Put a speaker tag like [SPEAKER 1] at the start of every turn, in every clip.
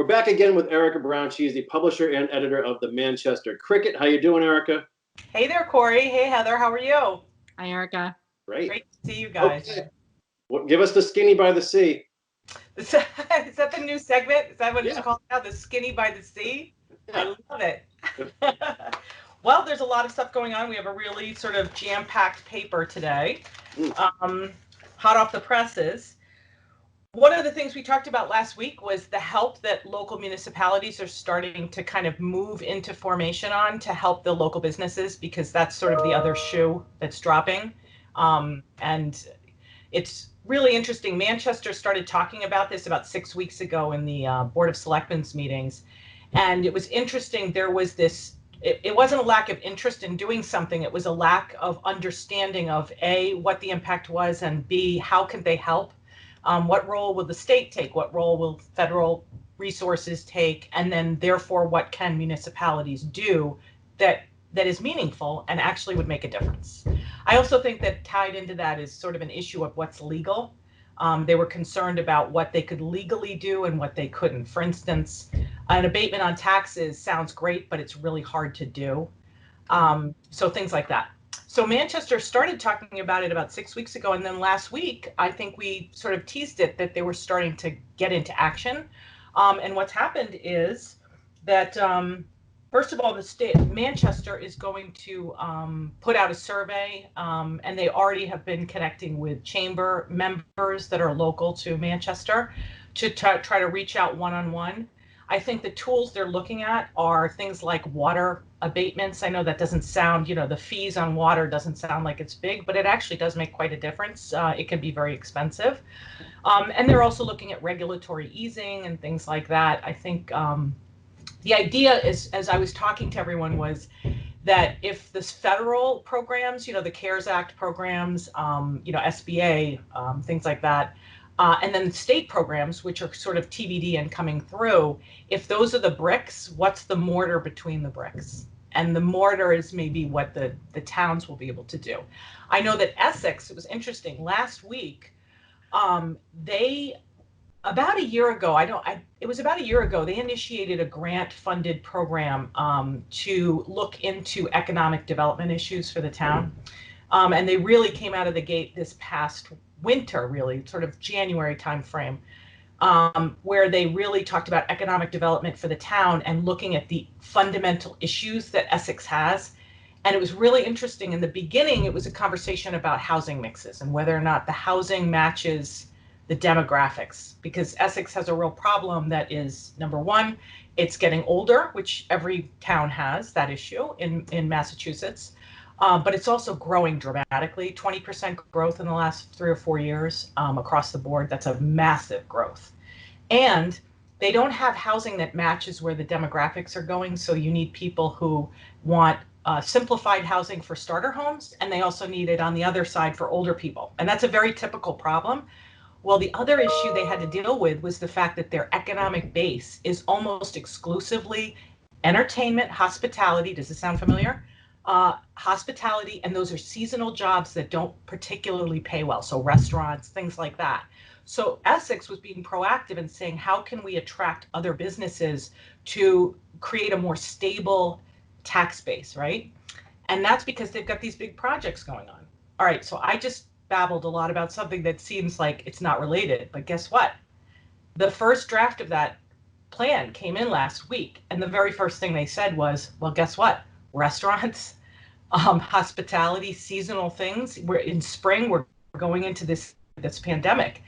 [SPEAKER 1] We're back again with Erika Brown. She's the publisher and editor of the Manchester Cricket. How you doing, Erika?
[SPEAKER 2] Hey there, Corey. Hey, Heather. How are you?
[SPEAKER 3] Hi, Erika.
[SPEAKER 1] Great.
[SPEAKER 2] Great to see you guys.
[SPEAKER 1] Okay. Well, give us the Skinny by the Sea.
[SPEAKER 2] Is that the new segment? Is that what it's
[SPEAKER 1] Yeah.
[SPEAKER 2] called now? The Skinny by the Sea?
[SPEAKER 1] Yeah.
[SPEAKER 2] I love it. Well, there's a lot of stuff going on. We have a really sort of jam-packed paper today, hot off the presses. One of the things we talked about last week was the help that local municipalities are starting to kind of move into formation on to help the local businesses, because that's sort of the other shoe that's dropping. And it's really interesting. Manchester started talking about this about 6 weeks ago in the Board of Selectmen's meetings. And it was interesting. There was this, it wasn't a lack of interest in doing something. It was a lack of understanding of A, what the impact was, and B, how can they help? What role will the state take? What role will federal resources take? And then therefore, what can municipalities do that is meaningful and actually would make a difference? I also think that tied into that is sort of an issue of what's legal. They were concerned about what they could legally do and what they couldn't. For instance, an abatement on taxes sounds great, but it's really hard to do. So things like that. So Manchester started talking about it about 6 weeks ago, and then last week, I think we sort of teased it that they were starting to get into action. And what's happened is that, first of all, the state Manchester is going to put out a survey, and they already have been connecting with chamber members that are local to Manchester to try to reach out one-on-one. I think the tools they're looking at are things like water abatements. I know that doesn't sound, the fees on water doesn't sound like it's big, but it actually does make quite a difference. It can be very expensive. And they're also looking at regulatory easing and things like that. I think the idea is, as I was talking to everyone, was that if this federal programs, the CARES Act programs, SBA, things like that, and then state programs, which are sort of TBD and coming through, if those are the bricks, what's the mortar between the bricks? And the mortar is maybe what the towns will be able to do. I know that Essex, it was interesting, last week, they, about a year ago, it was about a year ago, they initiated a grant-funded program to look into economic development issues for the town. And they really came out of the gate this past winter, really, sort of January timeframe, where they really talked about economic development for the town and looking at the fundamental issues that Essex has. And it was really interesting. In the beginning, it was a conversation about housing mixes and whether or not the housing matches the demographics, because Essex has a real problem that is, number one, it's getting older, which every town has that issue in Massachusetts. But it's also growing dramatically, 20% growth in the last 3 or 4 years across the board. That's a massive growth. And they don't have housing that matches where the demographics are going. So you need people who want simplified housing for starter homes, and they also need it on the other side for older people. And that's a very typical problem. Well, the other issue they had to deal with was the fact that their economic base is almost exclusively entertainment, hospitality. Does this sound familiar? Hospitality, and those are seasonal jobs that don't particularly pay well. So restaurants, things like that. So Essex was being proactive and saying, how can we attract other businesses to create a more stable tax base, right? And that's because they've got these big projects going on. All right, so I just babbled a lot about something that seems like it's not related, but guess what? The first draft of that plan came in last week, and the very first thing they said was, well, guess what? Restaurants, hospitality, seasonal things. We're in spring, we're going into this pandemic.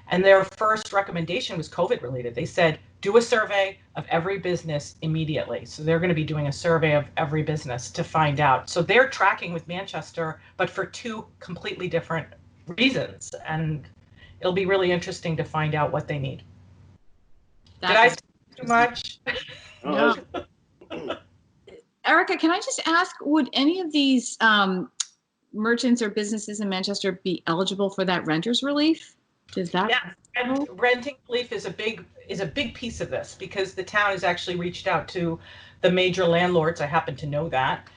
[SPEAKER 2] And their first recommendation was COVID related. They said, do a survey of every business immediately. So they're going to be doing a survey of every business to find out. So they're tracking with Manchester, but for 2 completely different reasons. And it'll be really interesting to find out what they need. Did I say too much?
[SPEAKER 3] No. Erika, can I just ask, would any of these merchants or businesses in Manchester be eligible for that renters relief? Does that?
[SPEAKER 2] Yeah, and renting relief is a big piece of this, because the town has actually reached out to the major landlords, I happen to know that,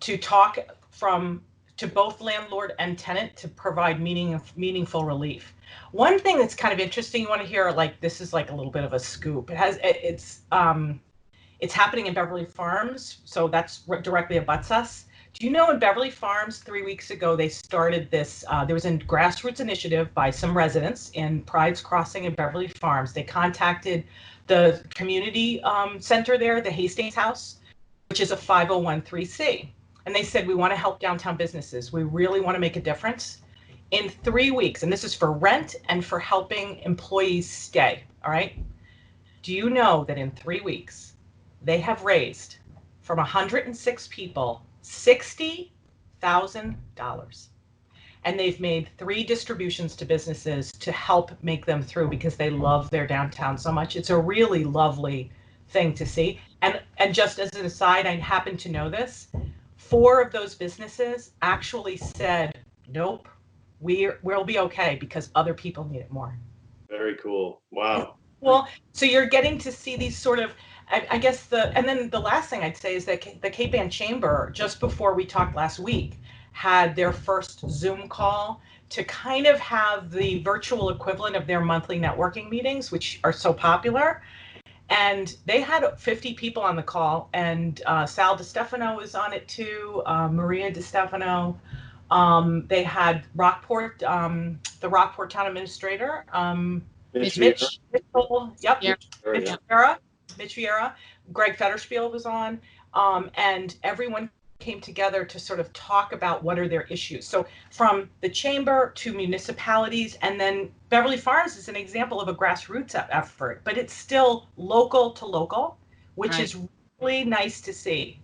[SPEAKER 2] to talk to both landlord and tenant to provide meaningful relief. One thing that's kind of interesting, you want to hear, like, this is like a little bit of a scoop. It's happening in Beverly Farms, so that's directly abuts us. Do you know in Beverly Farms 3 weeks ago, they started this, there was a grassroots initiative by some residents in Pride's Crossing in Beverly Farms. They contacted the community center there, the Hastings House, which is a 501(c)(3). And they said, we want to help downtown businesses. We really want to make a difference. In 3 weeks, and this is for rent and for helping employees stay, all right? Do you know that in 3 weeks, they have raised from 106 people $60,000. And they've made 3 distributions to businesses to help make them through because they love their downtown so much. It's a really lovely thing to see. And just as an aside, I happen to know this. 4 of those businesses actually said, nope, we'll be okay because other people need it more.
[SPEAKER 1] Very cool. Wow.
[SPEAKER 2] Well, so you're getting to see these sort of, I guess and then the last thing I'd say is that the Cape Ann Chamber, just before we talked last week, had their first Zoom call to kind of have the virtual equivalent of their monthly networking meetings, which are so popular. And they had 50 people on the call, and Sal DiStefano was on it too, Maria DiStefano. They had Rockport, the Rockport town administrator, Mitch Mitchell, yep,
[SPEAKER 3] Yeah.
[SPEAKER 2] Mitch Vieira, Greg Fetterspiel was on, and everyone came together to sort of talk about what are their issues. So from the chamber to municipalities, and then Beverly Farms is an example of a grassroots effort, but it's still local to local, which
[SPEAKER 3] Right.
[SPEAKER 2] is really nice to see.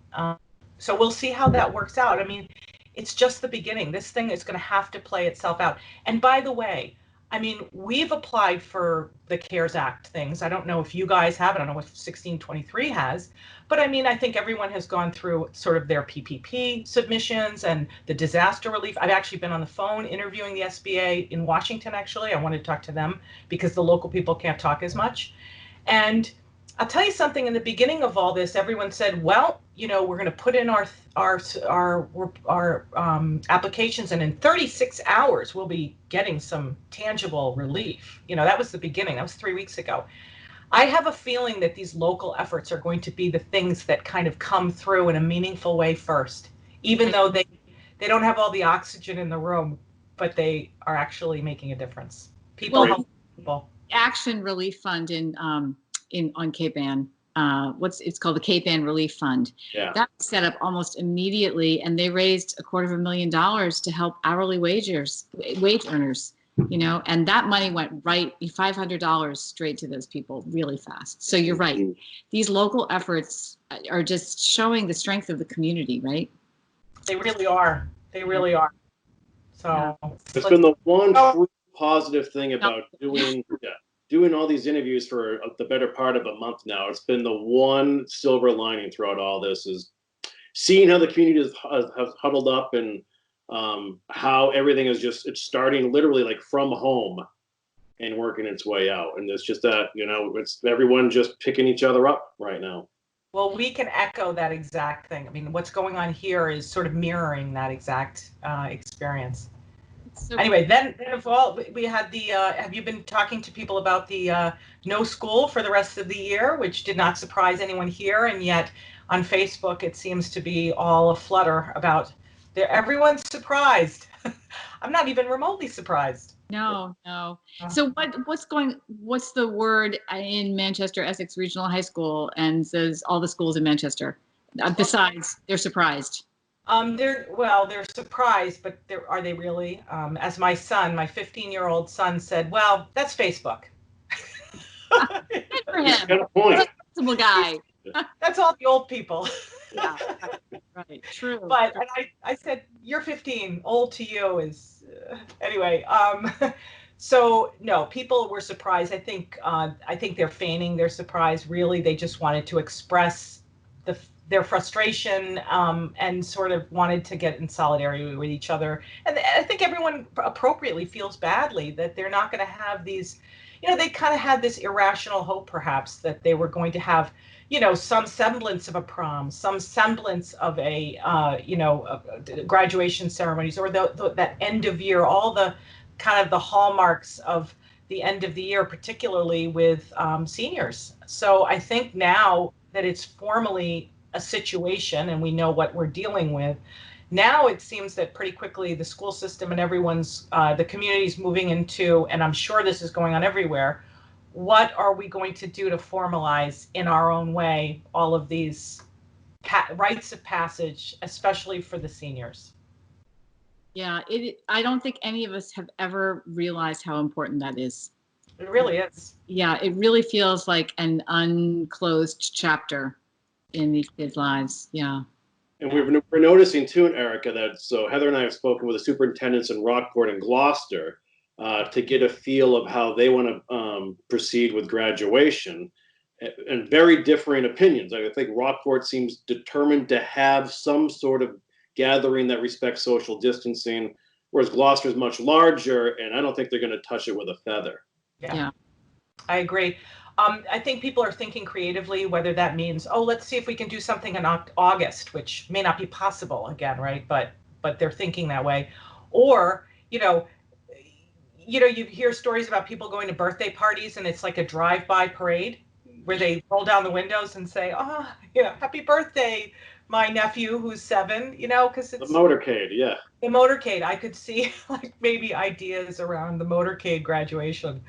[SPEAKER 2] So we'll see how that works out. I mean, it's just the beginning. This thing is going to have to play itself out. And by the way, I mean, we've applied for the CARES Act things. I don't know if you guys have. I don't know if 1623 has. But I mean, I think everyone has gone through sort of their PPP submissions and the disaster relief. I've actually been on the phone interviewing the SBA in Washington, actually. I wanted to talk to them because the local people can't talk as much. And I'll tell you something, in the beginning of all this, everyone said, well, you know, we're going to put in our applications, and in 36 hours, we'll be getting some tangible relief. You know, that was the beginning. That was 3 weeks ago. I have a feeling that these local efforts are going to be the things that kind of come through in a meaningful way first, even though they don't have all the oxygen in the room, but they are actually making a difference. People help people.
[SPEAKER 3] Action Relief Fund on Cape Ann. It's called the Cape Ann Relief Fund.
[SPEAKER 1] Yeah.
[SPEAKER 3] That was set up almost immediately, and they raised $250,000 to help hourly wage earners. You know, and that money went right, $500 straight to those people really fast. So you're right. These local efforts are just showing the strength of the community, right?
[SPEAKER 2] They really are. They really are. So
[SPEAKER 1] it's been the one positive thing about doing all these interviews for the better part of a month now. It's been the one silver lining throughout all this is seeing how the community has huddled up, and how everything is it's starting literally like from home and working its way out. And there's just that, you know, it's everyone just picking each other up right now.
[SPEAKER 2] Well, we can echo that exact thing. I mean, what's going on here is sort of mirroring that exact experience. So anyway, then of all, we had the, have you been talking to people about the no school for the rest of the year, which did not surprise anyone here. And yet on Facebook, it seems to be all aflutter about everyone's surprised. I'm not even remotely surprised.
[SPEAKER 3] No. So what's the word in Manchester Essex Regional High School and says all the schools in Manchester, besides they're surprised?
[SPEAKER 2] They're surprised, but are they really? As my 15-year-old son said, well, that's Facebook.
[SPEAKER 3] Good for him.
[SPEAKER 1] He's got a point.
[SPEAKER 3] Sensible guy.
[SPEAKER 2] That's all the old people.
[SPEAKER 3] Yeah, right. True.
[SPEAKER 2] But and I said, you're 15. Old to you is anyway. So no, people were surprised. I think they're feigning their surprise. Really, they just wanted to express their frustration and sort of wanted to get in solidarity with each other. And I think everyone appropriately feels badly that they're not going to have these, they kind of had this irrational hope, perhaps, that they were going to have, some semblance of a prom, some semblance of a, graduation ceremonies, or that end of year, all the kind of the hallmarks of the end of the year, particularly with seniors. So I think now that it's formally a situation and we know what we're dealing with, now it seems that pretty quickly the school system and everyone's, the community's moving into, and I'm sure this is going on everywhere, what are we going to do to formalize in our own way all of these rites of passage, especially for the seniors?
[SPEAKER 3] Yeah, I don't think any of us have ever realized how important that is.
[SPEAKER 2] It really is.
[SPEAKER 3] Yeah, it really feels like an unclosed chapter in these kids' lives. Yeah.
[SPEAKER 1] And we're noticing too, Erika, that so Heather and I have spoken with the superintendents in Rockport and Gloucester to get a feel of how they want to proceed with graduation, and very differing opinions. I think Rockport seems determined to have some sort of gathering that respects social distancing, whereas Gloucester is much larger, and I don't think they're going to touch it with a feather.
[SPEAKER 2] Yeah. I agree. I think people are thinking creatively, whether that means, let's see if we can do something in August, which may not be possible again, right? But they're thinking that way. Or, you hear stories about people going to birthday parties and it's like a drive-by parade where they roll down the windows and say, happy birthday, my nephew who's 7, because it's
[SPEAKER 1] the motorcade, yeah.
[SPEAKER 2] The motorcade. I could see like maybe ideas around the motorcade graduation.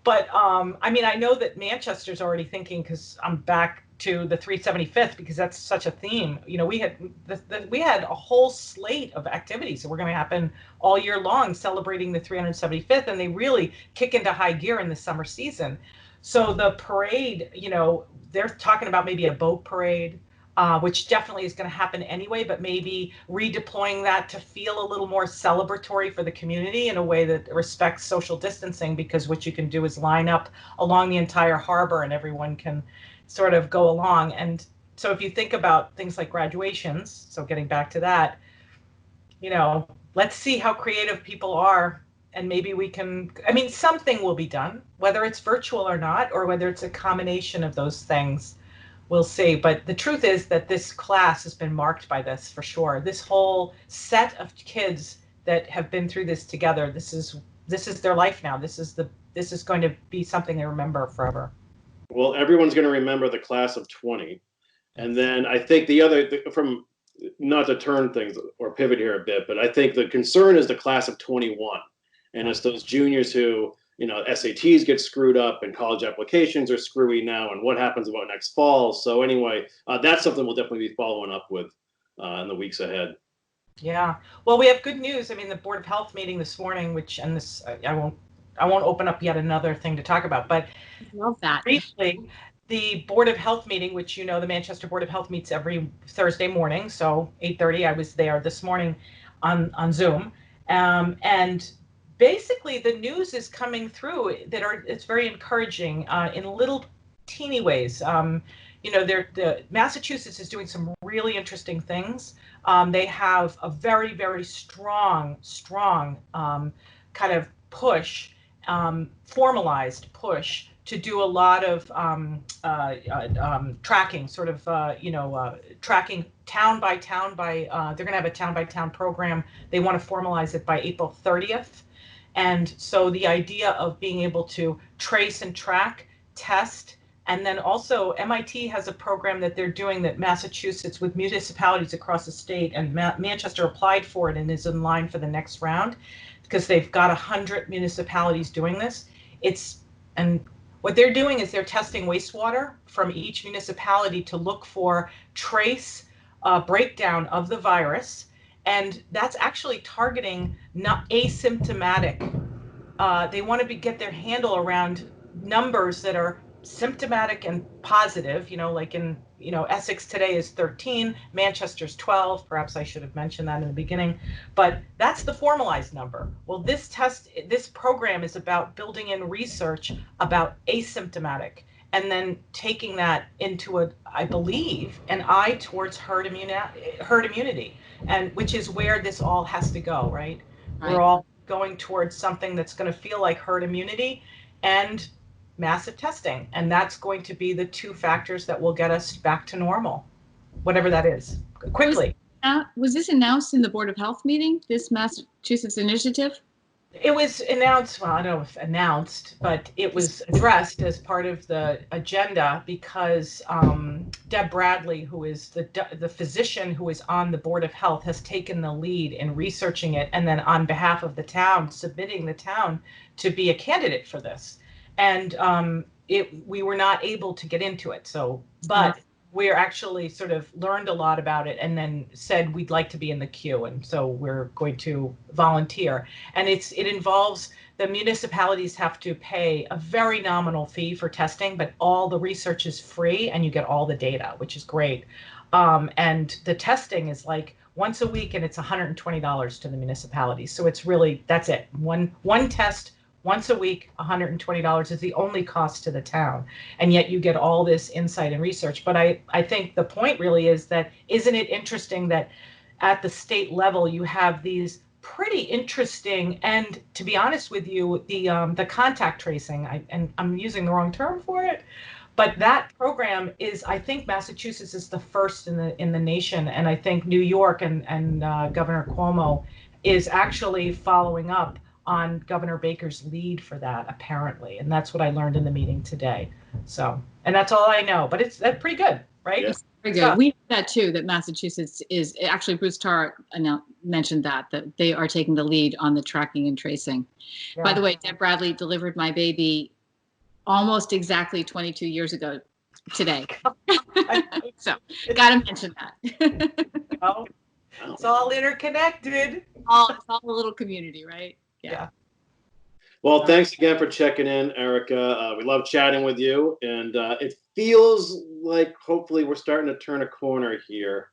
[SPEAKER 2] But I know that Manchester's already thinking, because I'm back to the 375th, because that's such a theme. We had a whole slate of activities that were going to happen all year long celebrating the 375th, and they really kick into high gear in the summer season. So the parade, they're talking about maybe a boat parade, which definitely is going to happen anyway, but maybe redeploying that to feel a little more celebratory for the community in a way that respects social distancing, because what you can do is line up along the entire harbor and everyone can sort of go along. And so if you think about things like graduations, so getting back to that, let's see how creative people are, and maybe we can, something will be done, whether it's virtual or not, or whether it's a combination of those things. We'll see. But the truth is that this class has been marked by this, for sure. This whole set of kids that have been through this together, this is their life now. This is going to be something they remember forever.
[SPEAKER 1] Well, everyone's going to remember the class of 20. And then I think from not to turn things or pivot here a bit, but I think the concern is the class of 21. And it's those juniors who, SATs get screwed up and college applications are screwy now, and what happens about next fall. So anyway, that's something we'll definitely be following up with in the weeks ahead.
[SPEAKER 2] Yeah. Well, we have good news. The Board of Health meeting this morning, I won't open up yet another thing to talk about, but
[SPEAKER 3] I love that.
[SPEAKER 2] Briefly, the Board of Health meeting, which the Manchester Board of Health meets every Thursday morning, so 8:30. I was there this morning on Zoom, and basically the news is coming through it's very encouraging in little teeny ways. Massachusetts is doing some really interesting things. They have a very, very strong kind of push, formalized push to do a lot of tracking, sort of, tracking town by town they're going to have a town by town program. They want to formalize it by April 30th. And so the idea of being able to trace and track, test, and then also MIT has a program that they're doing that Massachusetts with municipalities across the state, and Manchester applied for it and is in line for the next round because they've got 100 municipalities doing this. And what they're doing is they're testing wastewater from each municipality to look for trace breakdown of the virus. And that's actually targeting not asymptomatic. They want to get their handle around numbers that are symptomatic and positive, like in, Essex today is 13, Manchester's 12. Perhaps I should have mentioned that in the beginning, but that's the formalized number. Well, this program is about building in research about asymptomatic, and then taking that into I believe, an eye towards herd immunity, and which is where this all has to go, right? We're all going towards something that's going to feel like herd immunity and massive testing. And that's going to be the two factors that will get us back to normal, whatever that is, quickly.
[SPEAKER 3] Was this announced in the Board of Health meeting, this Massachusetts initiative?
[SPEAKER 2] It was announced, well, I don't know if announced, but it was addressed as part of the agenda because Deb Bradley, who is the physician who is on the Board of Health, has taken the lead in researching it and then on behalf of the town, submitting the town to be a candidate for this. And we were not able to get into it. So, but we're actually sort of learned a lot about it and then said we'd like to be in the queue. And so we're going to volunteer. And it involves the municipalities have to pay a very nominal fee for testing, but all the research is free and you get all the data, which is great. And the testing is like once a week and it's $120 to the municipalities. So it's really, that's it. One test once a week, $120 is the only cost to the town. And yet you get all this insight and research. But I think the point really is that, isn't it interesting that at the state level, you have these pretty interesting, and to be honest with you, the contact tracing, and I'm using the wrong term for it, but that program is, I think Massachusetts is the first in the nation. And I think New York and Governor Cuomo is actually following up on Governor Baker's lead for that, apparently. And that's what I learned in the meeting today. So, and that's all I know, but it's pretty good, right?
[SPEAKER 1] Yeah.
[SPEAKER 3] Very good. We have that too, that Massachusetts is, actually Bruce Tarr mentioned that they are taking the lead on the tracking and tracing. Yeah. By the way, Deb Bradley delivered my baby almost exactly 22 years ago today. So, gotta mention that.
[SPEAKER 2] Oh, it's all interconnected.
[SPEAKER 3] It's all a little community, right?
[SPEAKER 2] Yeah.
[SPEAKER 1] Well, thanks again for checking in, Erika. We love chatting with you, and it feels like hopefully we're starting to turn a corner here.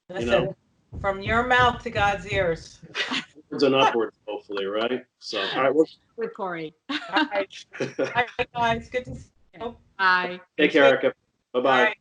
[SPEAKER 2] Listen, from your mouth to God's ears.
[SPEAKER 1] Upwards and upwards, hopefully, right? So, all right.
[SPEAKER 3] With Corey.
[SPEAKER 2] All right. All right, guys. Good to see you.
[SPEAKER 3] Bye.
[SPEAKER 1] Take care, Erika. Bye-bye.